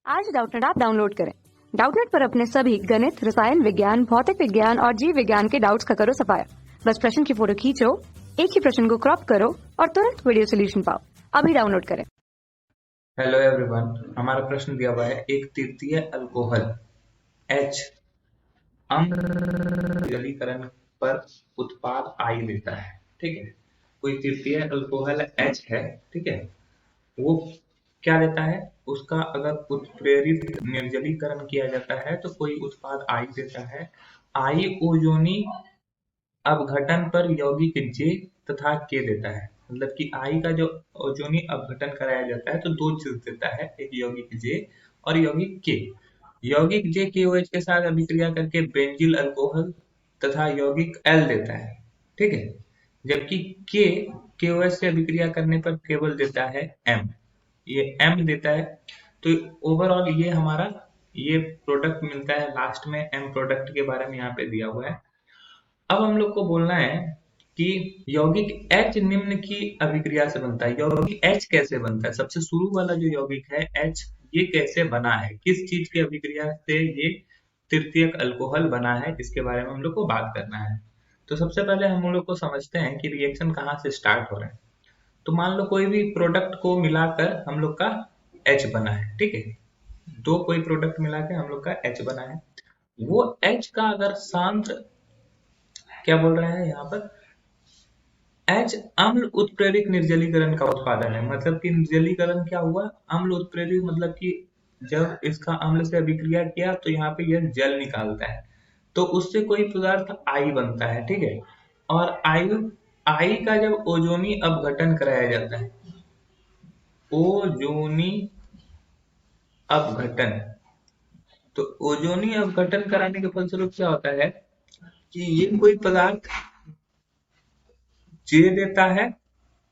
आज Doubtnut app download करें। Doubtnut पर अपने सभी गणित, रसायन विज्ञान, भौतिक विज्ञान और जीव विज्ञान के डाउट्स का करो सफाया। बस प्रश्न की फोटो खींचो, एक ही प्रश्न को क्रॉप करो और तुरंत वीडियो सोल्यूशन पाओ। अभी डाउनलोड करें। हेलो एवरीवन, हमारा प्रश्न दिया हुआ है एक तृतीय अल्कोहल H अम्ल जलीकरण पर उत्पाद I देता है। ठीक है, कोई तृतीय अल्कोहल H है, ठीक है, वो क्या देता है, उसका अगर उत्प्रेरित निर्जलीकरण किया जाता है तो कोई उत्पाद I देता है। I ओजोनी अपघटन पर यौगिक J तथा K देता है। मतलब कि I का जो ओजोनी अपघटन कराया जाता है तो दो चीज देता है, एक यौगिक J और यौगिक K। यौगिक J KOH के साथ अभिक्रिया करके बेंजिल अल्कोहल तथा यौगिक L देता है। ठीक है, जबकि K KOH से अभिक्रिया करने पर केवल देता है M, ये M देता है। तो ओवरऑल ये हमारा ये प्रोडक्ट मिलता है, लास्ट में M प्रोडक्ट के बारे में यहाँ पे दिया हुआ है। अब हम लोग को बोलना है कि यौगिक H निम्न की अभिक्रिया से बनता है। यौगिक H कैसे बनता है, सबसे शुरू वाला जो यौगिक है H, ये कैसे बना है, किस चीज की अभिक्रिया से ये तृतीयक अल्कोहल बना है, इसके बारे में हम लोग को बात करना है। तो सबसे पहले हम लोग को समझते हैं कि रिएक्शन कहाँ से स्टार्ट हो रहा है। तो मान लो कोई भी प्रोडक्ट को मिलाकर हम लोग का H बना है, ठीक है, दो कोई प्रोडक्ट मिला के हम लोग का H बना है। वो H का अगर सांद्र क्या बोल रहा है यहाँ पर, H अम्ल उत्प्रेरक निर्जलीकरण का उत्पादन है। मतलब कि निर्जलीकरण क्या हुआ, अम्ल उत्प्रेरक, मतलब कि जब इसका अम्ल से अभिक्रिया किया तो यहाँ पे यह जल निकालता है, तो उससे कोई पदार्थ I बनता है। ठीक है, और I का जब ओजोनी अपघटन कराया जाता है, ओजोनी अपघटन, तो ओजोनी अपघटन कराने के फलस्वरूप क्या होता है कि ये कोई पदार्थ J देता है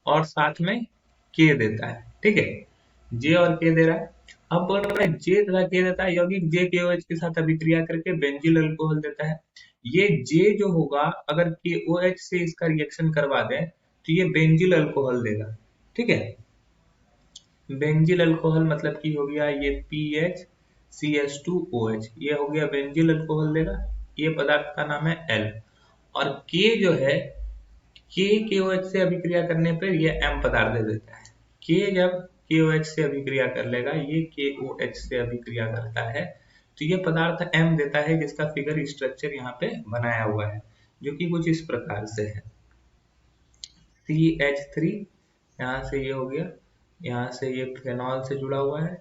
और साथ में K देता है। ठीक है, J और K दे रहा है। अब बोल रहा है J तथा K देता है, यौगिक J KOH के साथ अभिक्रिया करके बेंजिल अल्कोहल देता है। ये J जो होगा, अगर KOH से इसका रिएक्शन करवा दें तो ये बेंजिल अल्कोहल देगा। ठीक है, बेंजिल अल्कोहल मतलब कि हो गया ये PHCH2OH, ये हो गया बेंजिल अल्कोहल देगा। ये पदार्थ का नाम है L। और K जो है, K KOH से अभिक्रिया करने पर ये M पदार्थ दे देता है। K जब KOH से अभिक्रिया कर लेगा, ये KOH से अभिक्रिया करता है तो ये पदार्थ M देता है, जिसका फिगर स्ट्रक्चर यहाँ पे बनाया हुआ है, जो कि कुछ इस प्रकार से है। CH3, यहाँ से ये हो गया, यहाँ से ये फेनॉल से जुड़ा हुआ है,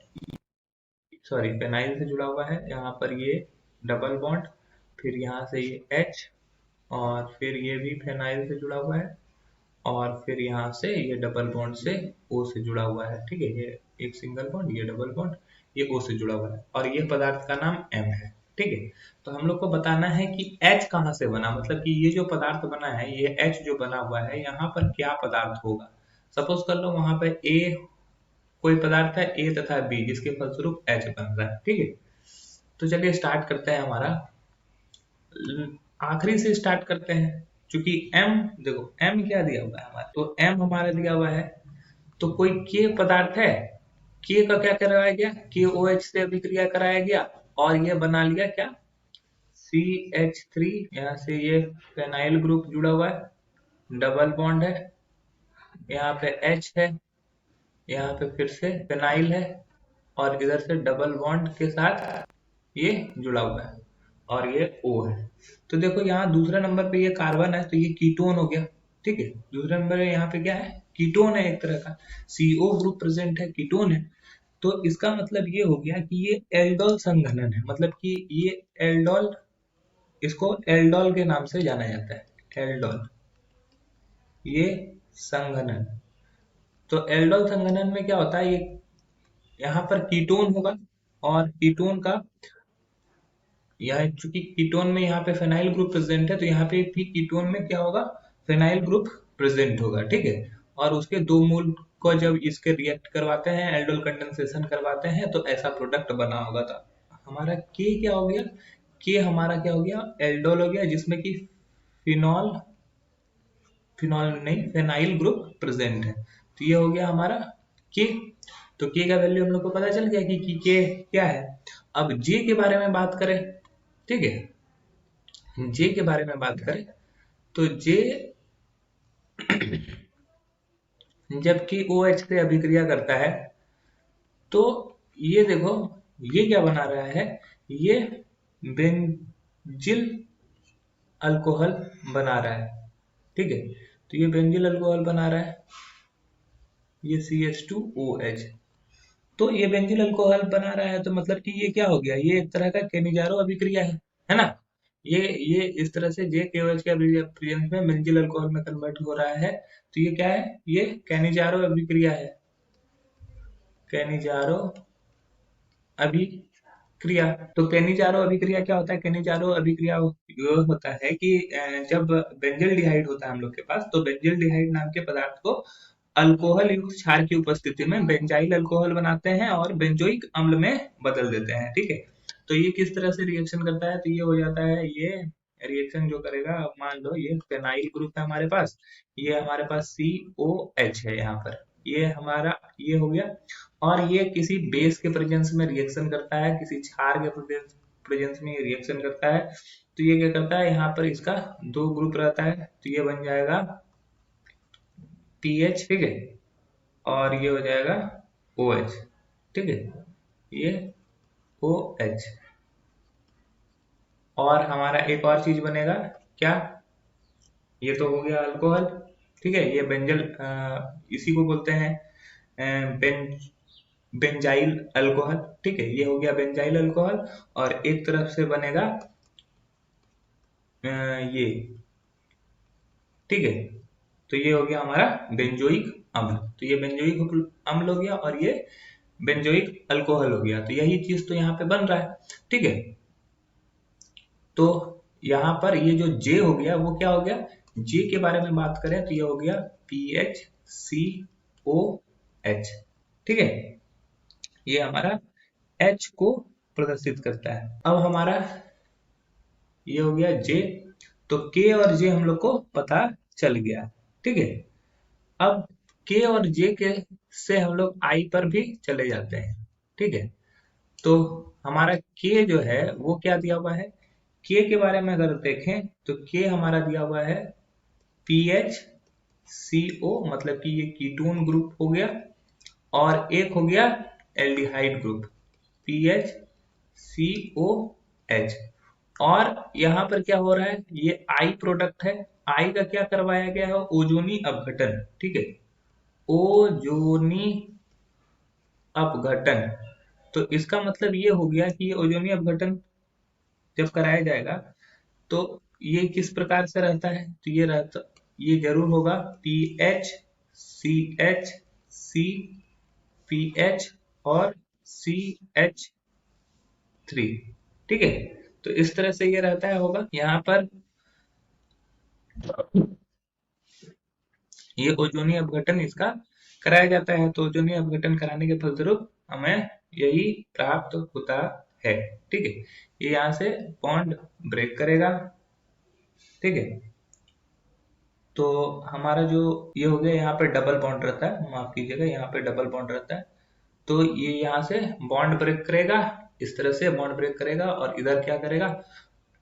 सॉरी फेनाइल से जुड़ा हुआ है। यहाँ पर ये डबल बॉन्ड, फिर यहाँ से ये H, और फिर ये भी फेनाइल से जुड़ा हुआ है, और फिर यहाँ से ये डबल बॉन्ड से O से जुड़ा हुआ है। ठीक है, ये एक सिंगल बॉन्ड, ये डबल बॉन्ड, ये O से जुड़ा हुआ है, और ये पदार्थ का नाम M है। ठीक है, तो हम लोग को बताना है कि H कहाँ से बना, मतलब कि ये जो पदार्थ बना है, ये H जो बना हुआ है, यहाँ पर क्या पदार्थ होगा। सपोज कर लो वहां पर A कोई पदार्थ है, A तथा B, जिसके फलस्वरूप H बन रहा है। ठीक है, तो चलिए स्टार्ट करते हैं। हमारा आखिरी से स्टार्ट करते हैं, क्योंकि M, देखो M क्या दिया हुआ है हमारा, तो M हमारा दिया हुआ है, तो कोई K पदार्थ है, K का क्या कराया गया, KOH से अभिक्रिया कराया गया और ये बना लिया क्या, CH3। यहाँ से ये फेनाइल ग्रुप जुड़ा हुआ है, डबल बॉन्ड है, यहाँ पे H है, यहाँ पे फिर से फेनाइल है, और इधर से डबल बॉन्ड के साथ ये जुड़ा हुआ है, और ये O है। तो देखो यहाँ दूसरे नंबर पे ये कार्बन है, तो ये कीटोन हो गया। ठीक है, दूसरे नंबर पे यहाँ पे क्या है, कीटोन है, एक तरह का CO ग्रुप प्रेजेंट है, कीटोन है। तो इसका मतलब ये हो गया कि ये एल्डोल संघनन है, मतलब कि ये एल्डोल, इसको एल्डोल के नाम से जाना जाता है, एल्डोल, ये संघनन। तो एल्डोल संघनन में क्या होता है, ये यहाँ पर कीटोन होगा, और कीटोन का यह, चूंकि कीटोन में यहाँ पे फेनाइल ग्रुप प्रेजेंट है, तो यहाँ पे भी कीटोन में क्या होगा, फेनाइल ग्रुप प्रेजेंट होगा। ठीक है, और उसके दो मूल को जब इसके रिएक्ट करवाते हैं, एल्डोल कंडेंसेशन करवाते हैं, तो ऐसा प्रोडक्ट बना होगा। तो हमारा के क्या हो गया, के हमारा क्या हो गया, एल्डोल हो गया, जिसमें कि फिनॉल, फिनॉल नहीं, फेनाइल ग्रुप प्रेजेंट है। तो ये हो गया हमारा के। तो के का वैल्यू हम लोग को पता चल गया कि के क्या है। अब जे के बारे में बात करें, ठीक है, जे के बारे में बात करें तो जे जबकि OH से अभिक्रिया करता है तो ये देखो ये क्या बना रहा है, ये बेंजिल अल्कोहल बना रहा है, ठीक है। तो ये बेंजिल अल्कोहल बना रहा है, ये CH2OH। तो ये बेंजिल अल्कोहल बना रहा है तो मतलब कि ये क्या हो गया, ये एक तरह का केनिजारो अभिक्रिया है ना। ये इस तरह से JKOH के प्रेजेंस में बेंजिल अल्कोहल में कन्वर्ट हो रहा है। तो ये क्या है, ये केनिजारो अभिक्रिया है, केनिजारो अभिक्रिया। तो केनिजारो अभिक्रिया क्या होता है, केनिजारो अभिक्रिया ये होता है कि जब बेंजिल डिहाइड होता है हम लोग के पास, तो बेंजिल डिहाइड नाम के पदार्थ को अल्कोहल युक्त क्षार की उपस्थिति में बेंजाइल अल्कोहल बनाते हैं और बेंजोइक अम्ल में बदल देते हैं, ठीक है। तो ये किस तरह से रिएक्शन करता है, तो ये हो जाता है, ये रिएक्शन जो करेगा, अब मान लो ये फेनाइल ग्रुप है हमारे पास, ये हमारे पास COH है यहाँ पर, ये हमारा ये हो गया, और ये किसी बेस के प्रेजेंस में रिएक्शन करता है, किसी क्षार के प्रेजेंस में रिएक्शन करता है। तो ये क्या करता है, यहाँ पर इसका दो ग्रुप रहता है, तो ये बन जाएगा PH, ठीक है, और ये हो जाएगा OH, ठीक है, ये OH। और हमारा एक और चीज बनेगा क्या, ये तो हो गया अल्कोहल, ठीक है, ये बेंजल इसी को बोलते हैं बेंजाइल अल्कोहल, ठीक है, ये हो गया बेंजाइल अल्कोहल। और एक तरफ से बनेगा ये, ठीक है, तो ये हो गया हमारा बेंजोइक अम्ल। तो ये बेंजोइक अम्ल हो गया और ये बेंजोइक अल्कोहल हो गया। तो यही चीज तो यहाँ पे बन रहा है, ठीक है। तो यहाँ पर ये जो जे हो गया वो क्या हो गया, जे के बारे में बात करें तो ये हो गया PHCOH, ठीक है, ये हमारा H को प्रदर्शित करता है। अब हमारा ये हो गया जे, तो के और जे हम लोग को पता चल गया, ठीक है। अब के और जे के से हम लोग आई पर भी चले जाते हैं, ठीक है। तो हमारा के जो है वो क्या दिया हुआ है, के के बारे में अगर देखें तो के हमारा दिया हुआ है PHCO, मतलब कि ये कीटोन ग्रुप हो गया, और एक हो गया एल्डिहाइड ग्रुप PHCOH। और यहाँ पर क्या हो रहा है, ये आई प्रोडक्ट है, आई का क्या करवाया गया है, ओजोनी अपघटन, ठीक है, ओजोनी अपघटन। तो इसका मतलब ये हो गया कि ये ओजोनी अपघटन जब कराया जाएगा तो ये किस प्रकार से रहता है, तो ये रहता, ये जरूर होगा PHCH और CH3, ठीक है। तो इस तरह से ये रहता है, होगा यहाँ पर ये ओजोनी अपघटन इसका कराया जाता है। तो ओजोनी अपघटन कराने के फलस्वरूप हमें यही प्राप्त होता है, ठीक है। ये यहाँ से बॉन्ड ब्रेक करेगा, ठीक है। तो हमारा जो ये हो गया, यहाँ पे डबल बॉन्ड रहता है, माफ कीजिएगा, यहाँ पे डबल बॉन्ड रहता है। तो ये यहाँ से बॉन्ड ब्रेक करेगा, इस तरह से बॉन्ड ब्रेक करेगा, और इधर क्या करेगा,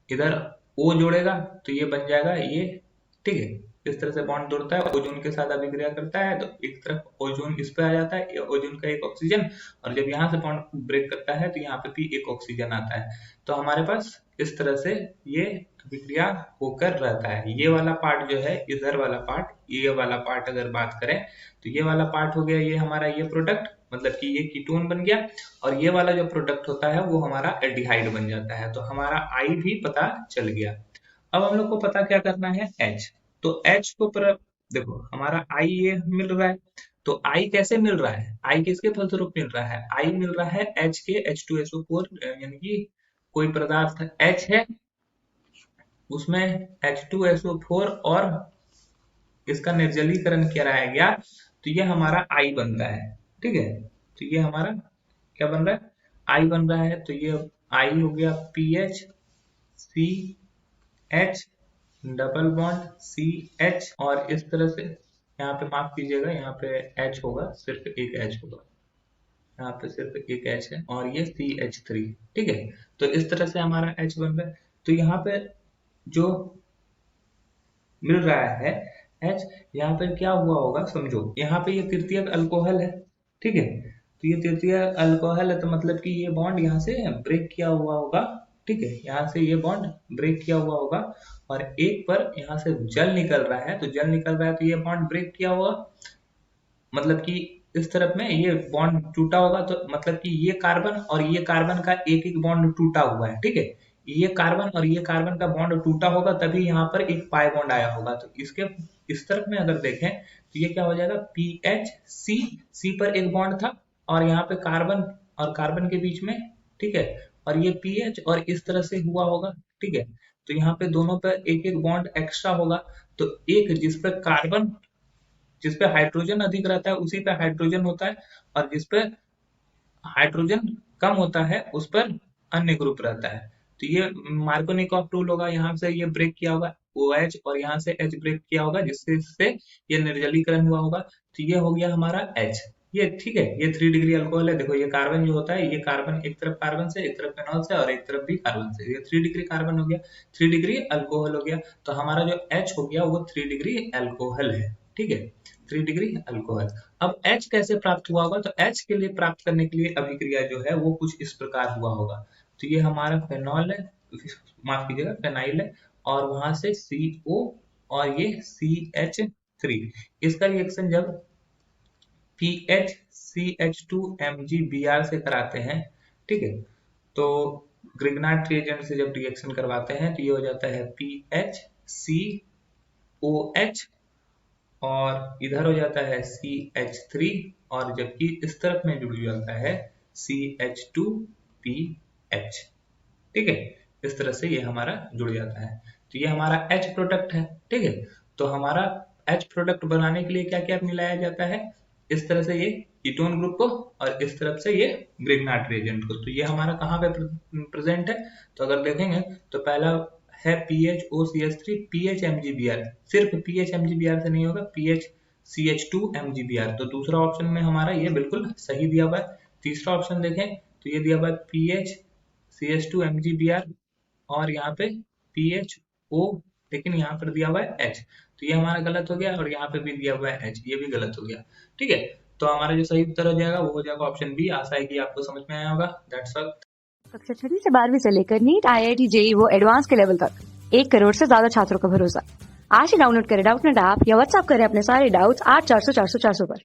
इधर O जोड़ेगा, तो ये बन जाएगा ये, ठीक है। इस तरह से बॉन्ड जोड़ता है, ओजोन के साथ अभिक्रिया करता है, तो एक तरफ ओजोन इस पे आ जाता है, ओजोन का एक ऑक्सीजन, और जब यहाँ से बॉन्ड ब्रेक करता है तो यहाँ पे भी एक ऑक्सीजन आता है। तो हमारे पास इस तरह से ये अभिक्रिया होकर रहता है। ये वाला पार्ट जो है, इधर वाला पार्ट, ये वाला पार्ट अगर बात करें तो ये वाला पार्ट हो गया ये हमारा ये प्रोडक्ट, मतलब कि ये कीटोन बन गया, और ये वाला जो प्रोडक्ट होता है वो हमारा एल्डिहाइड बन जाता है। तो हमारा आई भी पता चल गया। अब हम लोग को पता क्या करना है, H। तो H को देखो हमारा आई ये मिल रहा है, तो आई कैसे मिल रहा है, आई किसके फलस्वरूप मिल रहा है, आई मिल रहा है H के H2SO4, यानी कि कोई पदार्थ H है, उसमें H2SO4 और इसका निर्जलीकरण कराया गया, तो ये हमारा आई बनता है, ठीक है। तो ये हमारा क्या बन रहा है, आई बन रहा है। तो ये आई हो गया PHCH डबल बॉन्ड CH, और इस तरह से यहाँ पे माफ कीजिएगा, यहाँ पे H होगा, सिर्फ एक H होगा, यहाँ पे सिर्फ एक H है और ये CH3, ठीक है। तो इस तरह से हमारा H बन रहा है। तो यहाँ पे जो मिल रहा है H, यहाँ पे क्या हुआ होगा समझो, यहाँ पे ये तृतीयक अल्कोहल है, ठीक है। तो ये तृतीयक अल्कोहल है, तो मतलब कि ये बॉन्ड यहाँ से ब्रेक किया हुआ होगा, ठीक है। यहाँ से ये बॉन्ड ब्रेक किया हुआ होगा और एक पर यहाँ से जल निकल रहा है, तो जल निकल रहा है तो ये बॉन्ड ब्रेक किया हुआ, मतलब कि इस तरफ में ये बॉन्ड टूटा होगा, तो मतलब कि ये कार्बन और ये कार्बन का एक एक बॉन्ड टूटा हुआ है, ठीक है। ये कार्बन और ये कार्बन का बॉन्ड टूटा होगा तभी यहाँ पर एक पाई बॉन्ड आया होगा। तो इसके इस तरफ में अगर देखें तो ये क्या हो जाएगा, PHC, C पर एक बॉन्ड था और यहाँ पे कार्बन और कार्बन के बीच में, ठीक है, और ये PH और इस तरह से हुआ होगा, ठीक है। तो यहाँ पे दोनों पर एक एक बॉन्ड एक्स्ट्रा होगा, तो एक जिस पे कार्बन, जिस पे हाइड्रोजन अधिक रहता है उसी पे हाइड्रोजन होता है, और जिस पे हाइड्रोजन कम होता है उस पर अन्य ग्रुप रहता है। तो ये मार्कोनिकॉफ रूल होगा, यहाँ से ये ब्रेक किया होगा OH और यहाँ से H ब्रेक किया होगा, जिससे ये निर्जलीकरण हुआ होगा। तो ये हो गया हमारा H, ये ठीक है। ये 3 डिग्री अल्कोहल है। देखो ये कार्बन जो होता है, ये कार्बन एक तरफ कार्बन से, एक तरफ फेनॉल से और एक तरफ भी कार्बन से, ये 3 डिग्री कार्बन हो गया, 3 डिग्री अल्कोहल हो गया। तो हमारा जो H हो गया वो 3 डिग्री अल्कोहल है, ठीक है, 3 डिग्री अल्कोहल। अब H कैसे प्राप्त हुआ होगा, तो H के लिए प्राप्त करने के लिए अभिक्रिया जो है वो कुछ इस प्रकार हुआ होगा। तो ये हमारा फेनॉल है, माफ कीजिएगा फेनाइल है, और वहां से CO और ये CH3, इसका रिएक्शन जब PHCH2MgBr से कराते हैं, ठीक है, तो ग्रिग्नार्ड रिएजेंट से जब रिएक्शन करवाते हैं तो ये हो जाता है PHCOH और इधर हो जाता है CH3, और जबकि इस तरफ में जुड़ जाता है CH2PH, ठीक है। इस तरह से ये हमारा जुड़ जाता है। तो ये हमारा H प्रोडक्ट है, ठीक है। तो हमारा H प्रोडक्ट बनाने के लिए क्या क्या मिलाया जाता है, इस तरह से ये कीटोन ग्रुप को और इस तरफ से ये ग्रिग्नार्ड रिएजेंट को। तो ये हमारा कहाँ पे प्रेजेंट है, तो अगर देखेंगे तो पहला है PHOCH3 PHMgBr, सिर्फ PHMgBr से नहीं होगा, PHCH2MgBr। तो दूसरा ऑप्शन में हमारा ये बिल्कुल सही दिया हुआ है। तीसरा ऑप्शन देखें तो ये दिया हुआ है PHCH2MgBr और यहाँ पे PHO, लेकिन यहाँ पर दिया हुआ है H, तो ये हमारा गलत हो गया, और यहाँ पे भी दिया हुआ है H, ये भी गलत हो गया, ठीक है। तो हमारा जो सही उत्तर हो जाएगा वो हो जाएगा ऑप्शन बी। आशा है कि आपको समझ में आया होगा। That's all. कक्षा 6वीं से 12वीं से लेकर नीट, IIT, JEE वो एडवांस के लेवल तक 1 करोड़ से ज्यादा छात्रों का भरोसा। आज ही डाउनलोड करें डाउटनेट ऐप या व्हाट्सएप करें अपने सारे डाउट्स 8400 400 400 पर।